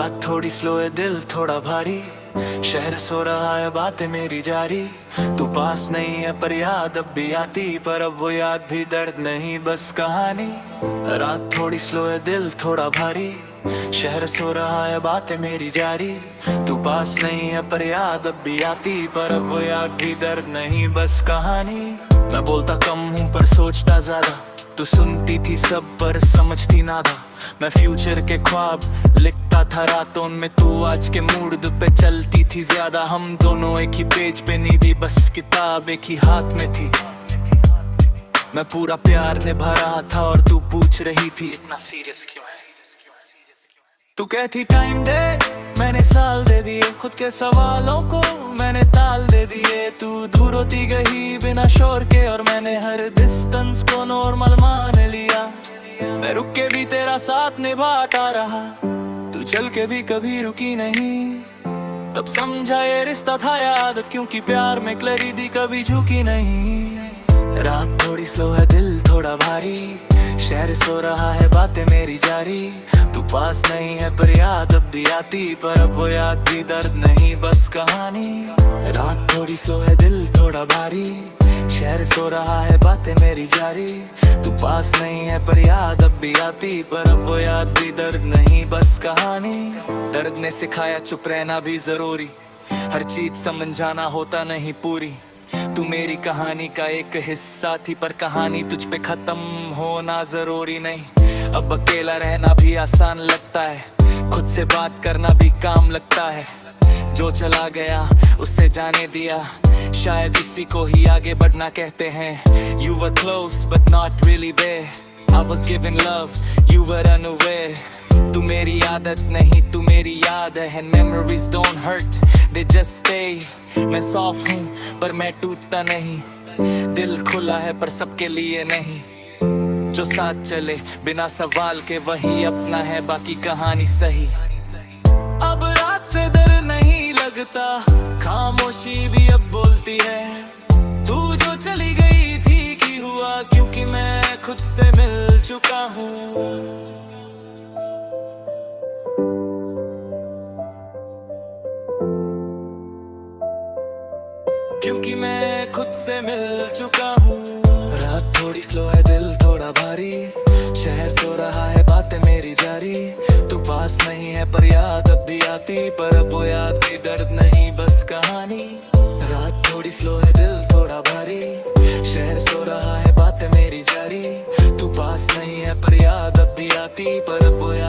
रात थोड़ी स्लो है, दिल थोड़ा भारी, शहर सो रहा है, बातें मेरी जारी। तू पास नहीं है पर याद अब भी आती, पर अब वो याद भी दर्द नहीं बस कहानी। रात थोड़ी स्लो है, दिल थोड़ा भारी, शहर सो रहा है, बातें मेरी जारी। तू पास नहीं है पर याद अब भी आती, पर अब वो याद भी दर्द नहीं बस कहानी। मैं बोलता कम हूँ पर सोचता ज्यादा, तू सुनती थी सब पर समझती नादा। मैं फ्यूचर के ख्वाब लिखता था रातों में, तू आज के मूड पे चलती थी ज्यादा। हम दोनों एक ही पेज पे नहीं थी, बस किताब एक ही हाथ में थी। मैं पूरा प्यार निभा रहा था और तू पूछ रही थी इतना सीरियस क्यों है। तू कहती टाइम दे, मैंने साल दे दिए, खुद के सवालों को मैंने ताल दे दिए। तू दूर होती गई बिना शोर के, और मैंने हर डिस्टेंस को नॉर्मल मान लिया। मैं रुक के भी तेरा साथ निभाता रहा, तू चल के भी कभी रुकी नहीं। तब समझा ये रिश्ता था आदत, क्योंकि प्यार में क्लैरिटी कभी झुकी नहीं। रात थोड़ी स्लो है, दिल थोड़ा भारी, शहर सो रहा है, बातें मेरी जारी। तू पास नहीं है पर याद अब भी आती, पर अब वो याद भी दर्द नहीं बस कहानी। रात थोड़ी स्लो है, दिल थोड़ा भारी, शहर सो रहा है, बातें मेरी जारी। तू पास नहीं है पर याद अब भी आती, पर अब वो याद भी दर्द नहीं बस कहानी। दर्द ने सिखाया चुप रहना भी जरूरी, हर चीज समझाना होता नहीं पूरी। तू मेरी कहानी का एक हिस्सा थी, पर कहानी तुझ पे खत्म होना जरूरी नहीं। अब अकेला रहना भी आसान लगता है, खुद से बात करना भी काम लगता है। जो चला गया उससे जाने दिया, शायद इसी को ही आगे बढ़ना कहते हैं। You were close but not really there, I was giving love, you were unaware। तू मेरी आदत नहीं, तू मेरी याद है, and memories don't hurt, they just stay। मैं सॉफ्ट हूँ पर मैं टूटता नहीं, दिल खुला है पर सबके लिए नहीं। जो साथ चले बिना सवाल के वही अपना है, बाकी कहानी सही। अब रात से डर नहीं लगता, खामोशी भी अब बोलती है। तू जो चली गई थी कि हुआ, क्योंकि मैं खुद से मिल चुका हूँ। क्योंकि मैं खुद से मिल चुका हूँ। रात थोड़ी स्लो है, दिल थोड़ा भारी, शहर सो रहा है, बातें मेरी जारी। तू पास नहीं है पर याद अब भी आती, पर अब वो याद भी दर्द नहीं बस कहानी। रात थोड़ी स्लो है, दिल थोड़ा भारी, शहर सो रहा है, बातें मेरी जारी। तू पास नहीं है पर याद अब भी आती, पर अब वो याद